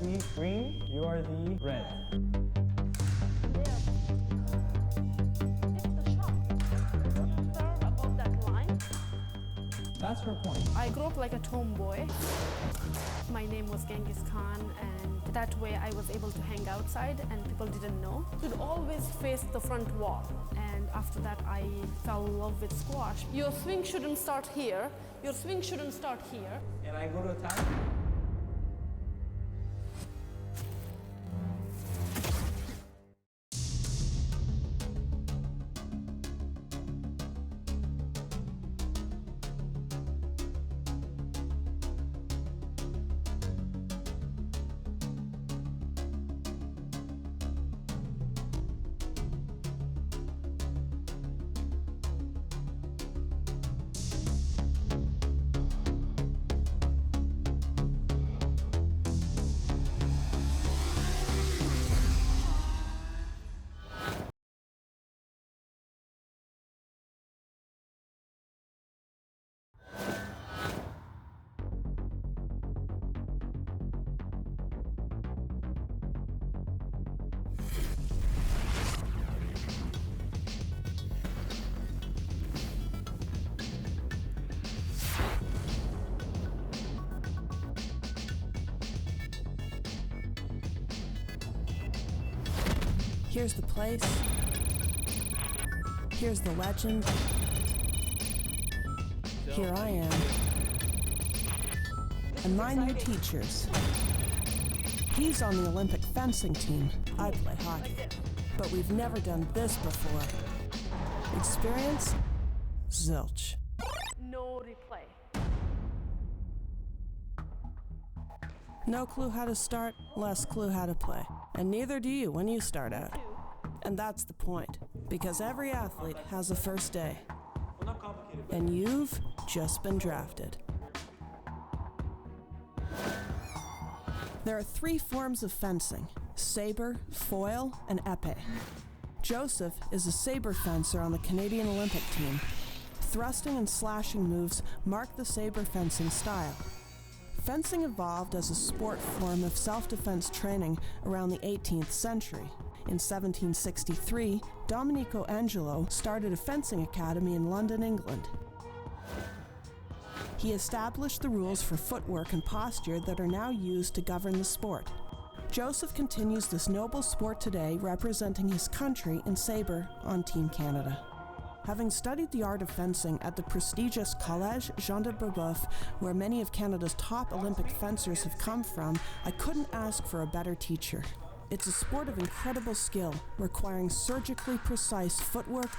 the green, you are the red. That's her point. I grew up like a tomboy. My name was Genghis Khan, and that way I was able to hang outside and people didn't know. You'd always face the front wall, and after that I fell in love with squash. Your swing shouldn't start here, your swing shouldn't start here. And I go to attack. Here's the place. Here's the legend. Here I am. And my new teachers. He's on the Olympic fencing team. I play hockey. But we've never done this before. Experience? Zilch. No replay. No clue how to start, less clue how to play. And neither do you when you start out. And that's the point, because every athlete has a first day. And you've just been drafted. There are 3 forms of fencing: saber, foil, and épée. Joseph is a saber fencer on the Canadian Olympic team. Thrusting and slashing moves mark the saber fencing style. Fencing evolved as a sport form of self-defense training around the 18th century. In 1763, Domenico Angelo started a fencing academy in London, England. He established the rules for footwork and posture that are now used to govern the sport. Joseph continues this noble sport today, representing his country in sabre on Team Canada. Having studied the art of fencing at the prestigious Collège Jean de Brebeuf, where many of Canada's top Olympic fencers have come from, I couldn't ask for a better teacher. It's a sport of incredible skill, requiring surgically precise footwork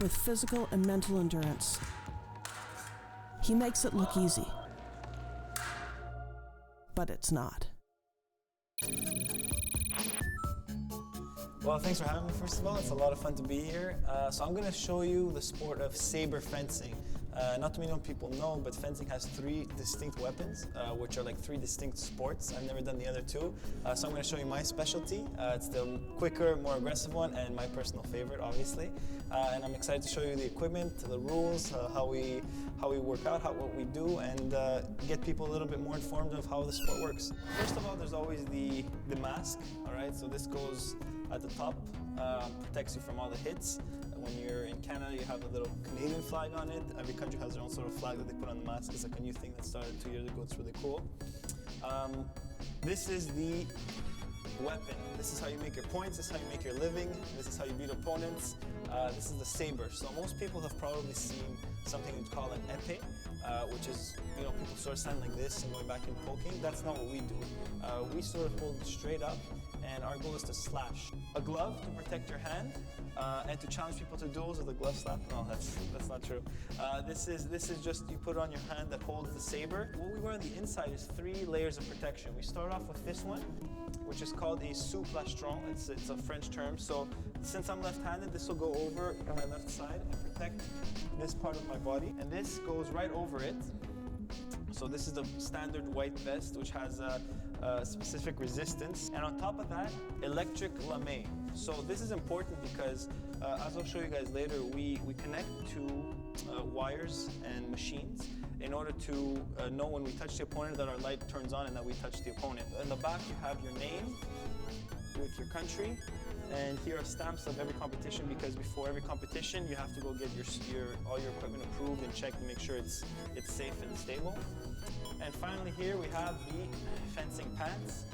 with physical and mental endurance. He makes it look easy, but it's not. Well, thanks for having me, first of all. It's a lot of fun to be here. So I'm going to show you the sport of saber fencing. Not too many people know, but fencing has 3 distinct weapons, which are like 3 distinct sports. I've never done the other 2. So I'm going to show you my specialty. It's the quicker, more aggressive one, and my personal favorite, obviously. And I'm excited to show you the equipment, the rules, how we work out, what we do, and get people a little bit more informed of how the sport works. First of all, there's always the mask, all right? So this goes at the top, protects you from all the hits. When you're in Canada, you have a little Canadian flag on it. Every country has their own sort of flag that they put on the mask. It's like a new thing that started 2 years ago. It's really cool. This is the weapon. This is how you make your points. This is how you make your living. This is how you beat opponents. This is the saber. So most people have probably seen something we call an épée, which is, people sort of stand like this and going back and poking. That's not what we do. We sort of hold straight up, and our goal is to slash. A glove to protect your hand, and to challenge people to duels with a glove slap. No, that's not true. This is just, you put it on your hand that holds the saber. What we wear on the inside is 3 layers of protection. We start off with this one, which is called a sous-plastron. It's a French term. So since I'm left-handed, this will go over on my left side and protect this part of my body. And this goes right over it. So this is the standard white vest, which has a specific resistance. And on top of that, electric lame. So this is important because, as I'll show you guys later, we connect to wires and machines. in order to know when we touch the opponent that our light turns on and that we touch the opponent. In the back you have your name with your country, and here are stamps of every competition, because before every competition you have to go get all your equipment approved and checked to make sure it's safe and stable. And finally here we have the fencing pants.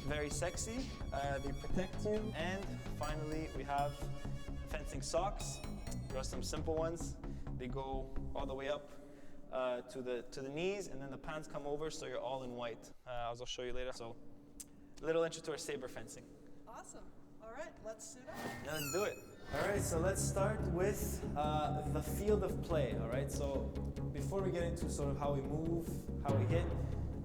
Very sexy, they protect you. And finally we have fencing socks. There are some simple ones. They go all the way up to the knees, and then the pants come over, so you're all in white, as I'll show you later. So, little intro to our saber fencing. Awesome. All right, let's suit up. Yeah, let's do it. All right, so let's start with the field of play. All right, so before we get into sort of how we move, how we hit,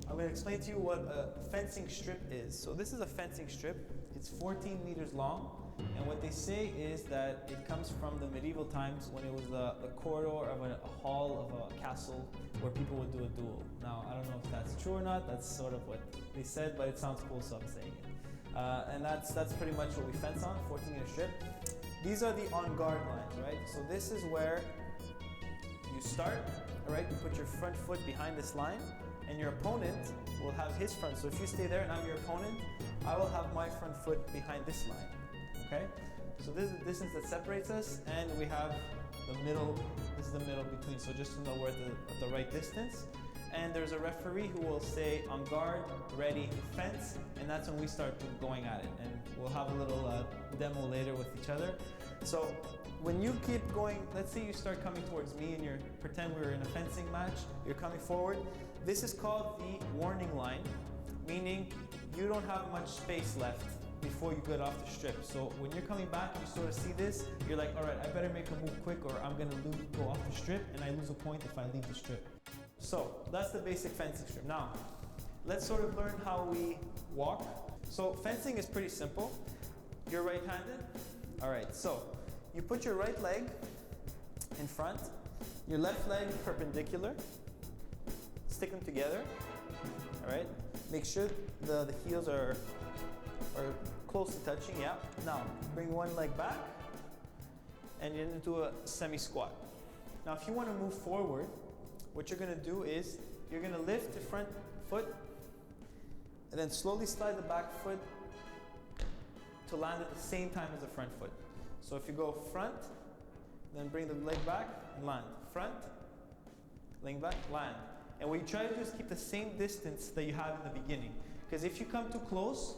I'm going to explain to you what a fencing strip is. So this is a fencing strip. It's 14 meters long, and what they say is that it comes from the medieval times when it was the corridor of a hall of a castle where people would do a duel. Now, I don't know if that's true or not. That's sort of what they said, but it sounds cool, so I'm saying it. And that's pretty much what we fence on, 14-meter strip. These are the on-guard lines, right? So this is where you start, all right? You put your front foot behind this line, and your opponent will have his front. So if you stay there and I'm your opponent, I will have my front foot behind this line, okay? So this is the distance that separates us, and we have the middle. This is the middle between, so just to know we're at the right distance. And there's a referee who will say on guard, ready, fence, and that's when we start going at it. And we'll have a little demo later with each other. So when you keep going, let's say you start coming towards me and you're, pretend we're in a fencing match, you're coming forward. This is called the warning line, meaning you don't have much space left before you get off the strip. So when you're coming back and you sort of see this, you're like, all right, I better make a move quick or I'm gonna go off the strip, and I lose a point if I leave the strip. So that's the basic fencing strip. Now, let's sort of learn how we walk. So fencing is pretty simple. You're right-handed. All right, so you put your right leg in front, your left leg perpendicular, stick them together, all right? Make sure the heels are close to touching, yeah. Now, bring one leg back, and you're gonna do a semi-squat. Now, if you wanna move forward, what you're gonna do is, you're gonna lift the front foot, and then slowly slide the back foot to land at the same time as the front foot. So if you go front, then bring the leg back and land. Front, leg back, land. And what you try to do is keep the same distance that you had in the beginning. Because if you come too close,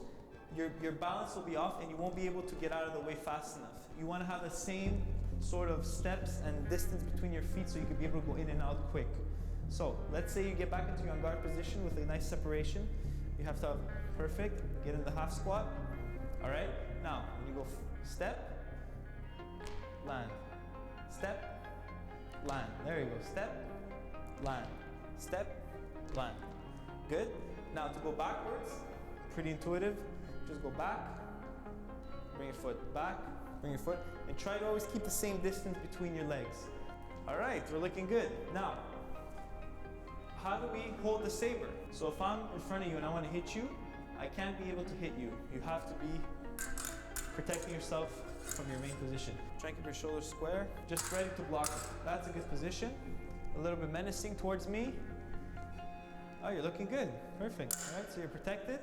your balance will be off and you won't be able to get out of the way fast enough. You want to have the same sort of steps and distance between your feet so you can be able to go in and out quick. So let's say you get back into your on guard position with a nice separation. You have to have perfect, get in the half squat. All right, now when you go step, land, step, land. There you go, step, land, step, land. Good. Now to go backwards, pretty intuitive. Just go back, bring your foot back, bring your foot, and try to always keep the same distance between your legs. All right, we're looking good. Now, how do we hold the saber? So if I'm in front of you and I want to hit you, I can't be able to hit you. You have to be protecting yourself from your main position. Try and keep your shoulders square, just ready to block it. That's a good position. A little bit menacing towards me. Oh, you're looking good. Perfect. All right, so you're protected.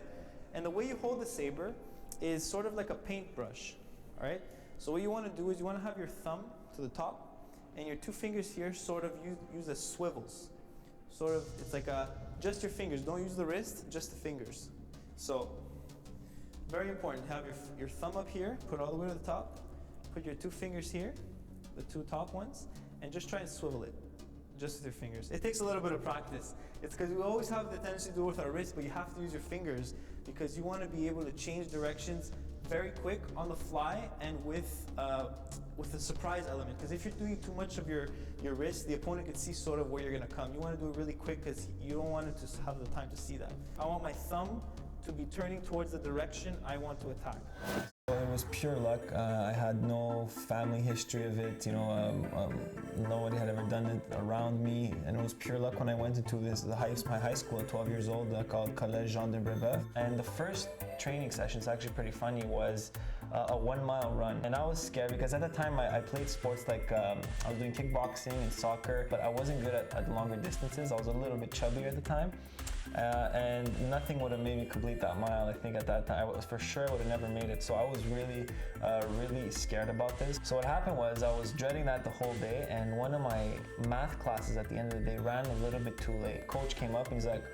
And the way you hold the saber is sort of like a paintbrush. All right? So what you want to do is you want to have your thumb to the top and your two fingers here sort of use as swivels. Sort of, it's like just your fingers. Don't use the wrist, just the fingers. So, very important, have your thumb up here, put it all the way to the top, put your two fingers here, the two top ones, and just try and swivel it, just with your fingers. It takes a little bit of practice. It's because we always have the tendency to do it with our wrists, but you have to use your fingers because you want to be able to change directions very quick on the fly and with a surprise element. Because if you're doing too much of your wrist, the opponent can see sort of where you're going to come. You want to do it really quick because you don't want it to have the time to see that. I want my thumb to be turning towards the direction I want to attack. It was pure luck. I had no family history of it, you know, nobody had ever done it around me, and it was pure luck when I went into my high school at 12 years old called Collège Jean de Brebeuf. And the first training session, it's actually pretty funny, was a 1 mile run. And I was scared because at the time I played sports like I was doing kickboxing and soccer, but I wasn't good at longer distances. I was a little bit chubbier at the time. And nothing would have made me complete that mile. I think at that time, for sure I would have never made it. So I was really, really scared about this. So what happened was I was dreading that the whole day, and one of my math classes at the end of the day ran a little bit too late. Coach came up and he's like,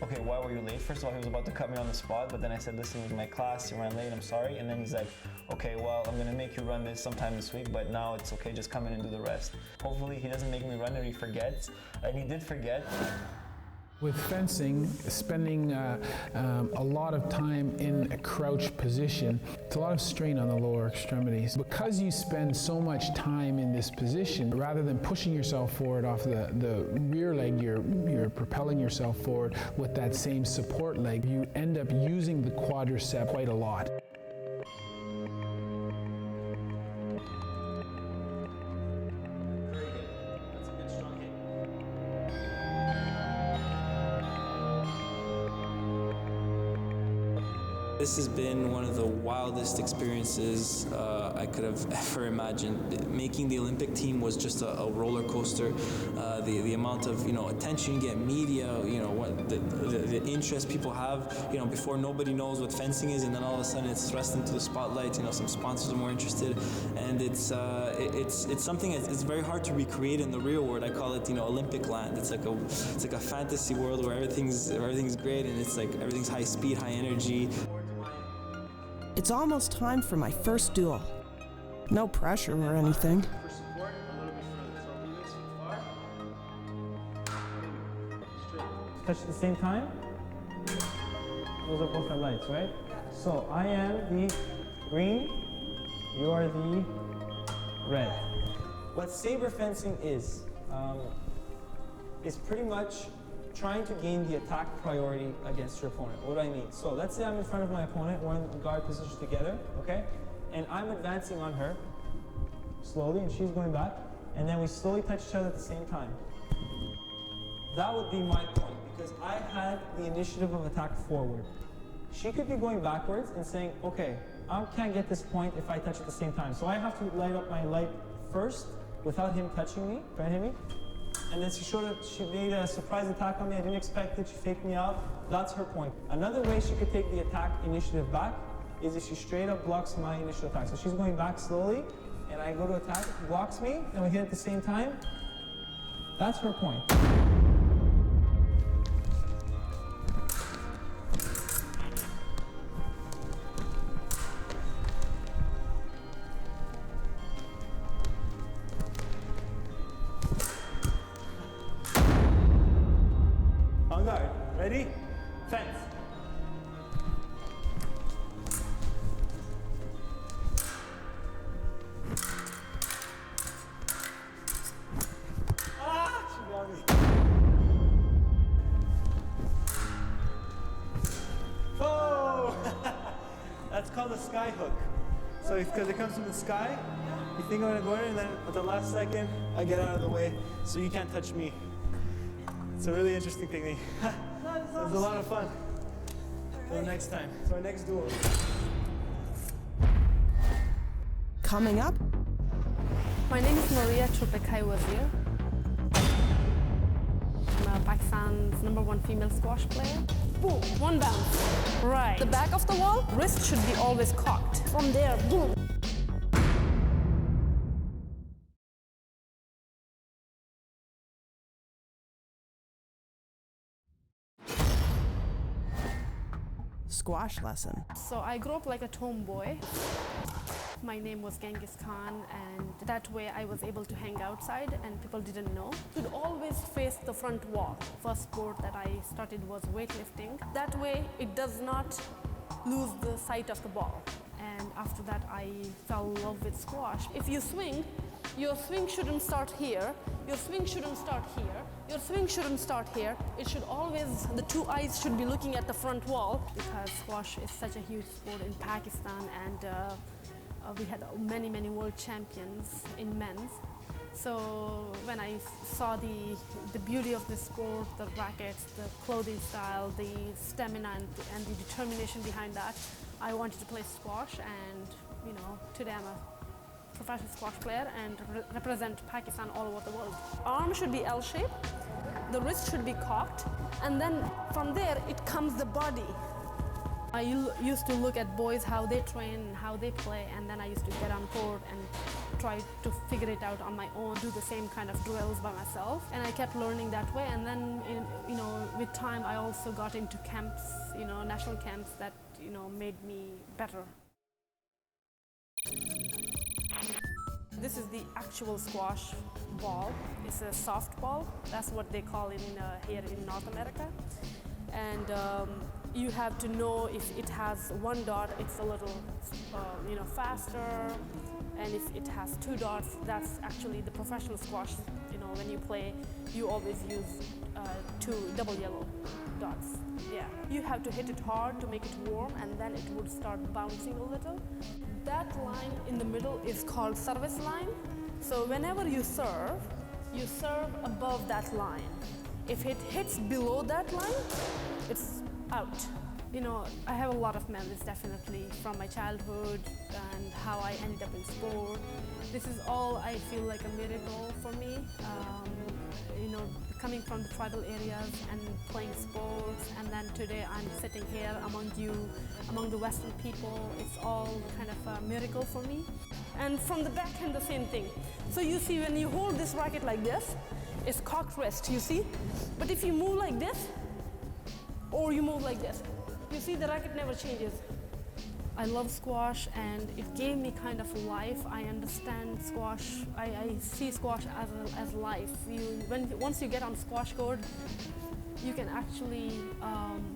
okay, why were you late? First of all, he was about to cut me on the spot, but then I said, listen, it was my class, you ran late, I'm sorry. And then he's like, okay, well, I'm gonna make you run this sometime this week, but now it's okay, just come in and do the rest. Hopefully he doesn't make me run it, he forgets. And he did forget. With fencing, spending a lot of time in a crouched position, it's a lot of strain on the lower extremities. Because you spend so much time in this position, rather than pushing yourself forward off the rear leg, you're propelling yourself forward with that same support leg. You end up using the quadricep quite a lot. This has been one of the wildest experiences I could have ever imagined. Making the Olympic team was just a roller coaster. The amount of attention you get, media, what the interest people have. Before nobody knows what fencing is, and then all of a sudden it's thrust into the spotlight. Some sponsors are more interested, and it's something it's very hard to recreate in the real world. I call it Olympic land. It's like a fantasy world where everything's great, and it's like everything's high speed, high energy. It's almost time for my first duel. No pressure or anything. For support, a little bit further. So if you far, straight. Touch at the same time. Those are both our lights, right? So I am the green, you are the red. What saber fencing is pretty much trying to gain the attack priority against your opponent. What do I mean? So let's say I'm in front of my opponent, we're in guard position together, okay? And I'm advancing on her slowly, and she's going back, and then we slowly touch each other at the same time. That would be my point, because I had the initiative of attack forward. She could be going backwards and saying, okay, I can't get this point if I touch at the same time. So I have to light up my light first without him touching me, trying to hit me. And then she made a surprise attack on me. I didn't expect it. She faked me out. That's her point. Another way she could take the attack initiative back is if she straight up blocks my initial attack. So she's going back slowly, and I go to attack, blocks me, and we hit at the same time. That's her point. On guard. Ready? Fence. Ah! She got me. Oh! That's called a sky hook. So it's because it comes from the sky. You think I'm gonna go in, and then at the last second, I get out of the way, so you can't touch me. It's a really interesting technique. It was a lot of fun. Till next time. So our next duel. Coming up, My name is Toorpakai-Wazir. I'm Pakistan's #1 female squash player. Boom, one bounce. Right. The back of the wall, wrist should be always cocked. From there, boom. squash lesson. So I grew up like a tomboy. My name was Genghis Khan, and that way I was able to hang outside and people didn't know. You'd always face the front wall. First sport that I started was weightlifting. That way it does not lose the sight of the ball. And after that I fell in love with squash. If you swing, your swing shouldn't start here, your swing shouldn't start here, your swing shouldn't start here. It should always, the two eyes should be looking at the front wall, because squash is such a huge sport in Pakistan, and we had many, many world champions in men's. So when I saw the beauty of this sport, the rackets, the clothing style, the stamina and the determination behind that, I wanted to play squash, and today I'm a professional squash player and represent Pakistan all over the world. Arm should be L-shaped, the wrist should be cocked, and then from there it comes the body. I used to look at boys, how they train and how they play, and then I used to get on court and try to figure it out on my own, do the same kind of drills by myself, and I kept learning that way. And then, with time, I also got into camps, national camps that, made me better. This is the actual squash ball. It's a soft ball. That's what they call it here in North America. And you have to know if it has one dot, it's a little, faster. And if it has two dots, that's actually the professional squash. When you play, you always use two double yellow dots. Yeah. You have to hit it hard to make it warm, and then it would start bouncing a little. That line in the middle is called service line. So whenever you serve above that line. If it hits below that line, it's out. I have a lot of memories definitely from my childhood and how I ended up in sport. This is all I feel like a miracle for me. Coming from the tribal areas and playing sports, and then today I'm sitting here among you, among the Western people. It's all kind of a miracle for me. And from the backhand, the same thing. So you see, when you hold this racket like this, it's cocked wrist, you see? But if you move like this, or you move like this, you see the racket never changes. I love squash, and it gave me kind of life. I understand squash. I see squash as life. Once you get on squash court, you can actually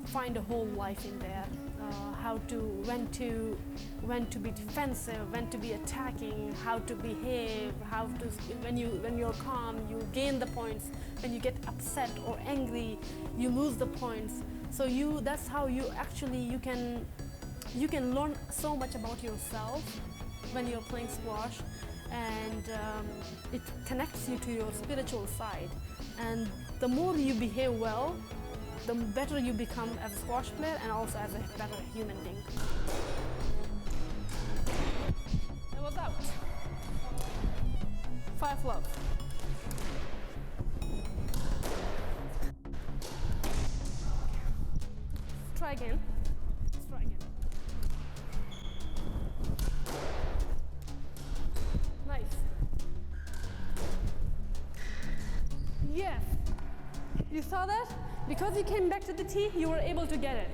find a whole life in there. When to be defensive, when to be attacking, how to behave, when you're calm, you gain the points. When you get upset or angry, you lose the points. So that's how you can learn so much about yourself when you're playing squash, and it connects you to your spiritual side. And the more you behave well, the better you become as a squash player and also as a better human being. It was out. 5-love. Try again. Let's try again. Nice. Yes. You saw that? Because you came back to the tee, you were able to get it.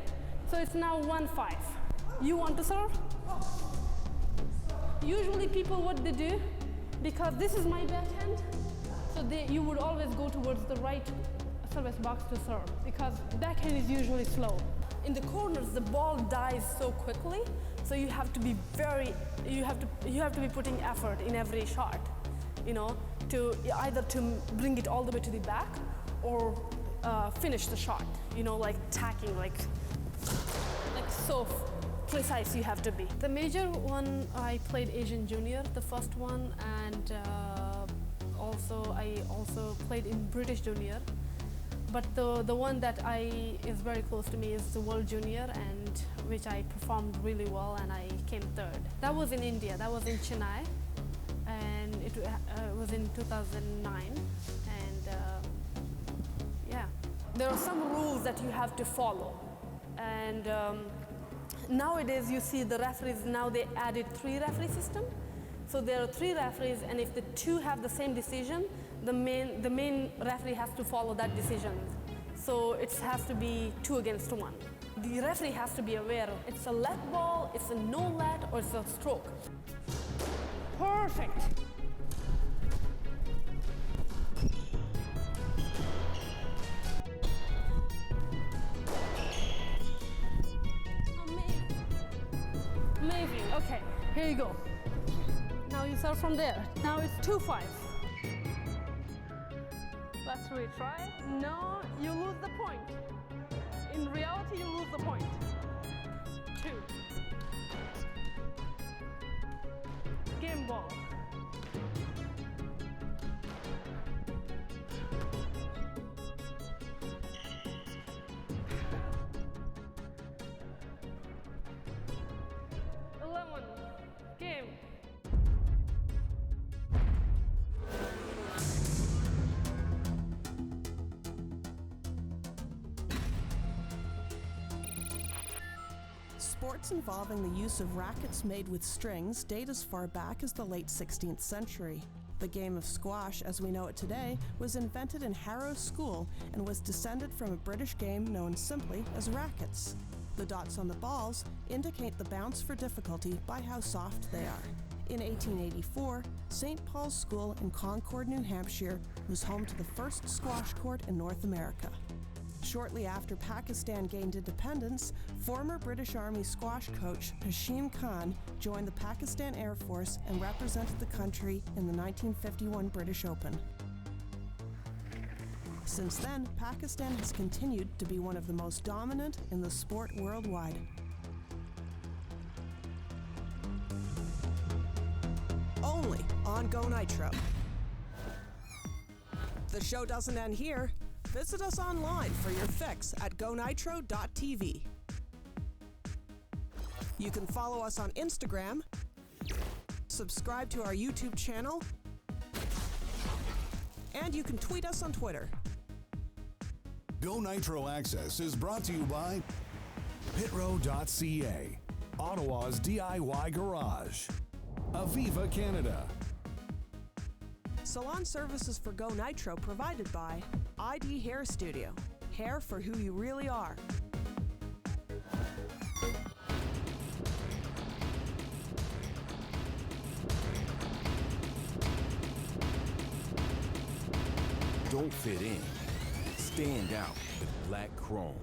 So it's now 1-5. You want to serve? Usually people, what they do, because this is my backhand, so you would always go towards the right service box to serve, because backhand is usually slow. In the corners, the ball dies so quickly, so you have to be you have to be putting effort in every shot, to either to bring it all the way to the back or finish the shot, like tacking, like so precise you have to be. The major one, I played Asian Junior, the first one, and I also played in British Junior. But the one that is very close to me is the World Junior, and which I performed really well, and I came third. That was in India. That was in Chennai, and it was in 2009. And yeah, there are some rules that you have to follow. And nowadays, you see the referees. Now they added 3-referee system. So there are 3 referees, and if the 2 have the same decision, the main referee has to follow that decision. So it has to be 2 against 1. The referee has to be aware it's a let ball, it's a no let, or it's a stroke. Perfect. Amazing. Okay, here you go. Now you serve from there. Now it's 2-5. Let's retry. No, you lose the point. In reality, you lose the point. 2. Game ball. Game. Sports involving the use of rackets made with strings date as far back as the late 16th century. The game of squash, as we know it today, was invented in Harrow School and was descended from a British game known simply as rackets. The dots on the balls indicate the bounce for difficulty by how soft they are. In 1884, St. Paul's School in Concord, New Hampshire was home to the first squash court in North America. Shortly after Pakistan gained independence, former British Army squash coach Hashim Khan joined the Pakistan Air Force and represented the country in the 1951 British Open. Since then, Pakistan has continued to be one of the most dominant in the sport worldwide. Only on Go Nitro. The show doesn't end here. Visit us online for your fix at gonitro.tv. You can follow us on Instagram, subscribe to our YouTube channel, and you can tweet us on Twitter. Go Nitro Access is brought to you by Pitro.ca, Ottawa's DIY Garage, Aviva Canada. Salon services for Go Nitro provided by ID Hair Studio. Hair for who you really are. Don't fit in. Stand out with black chrome.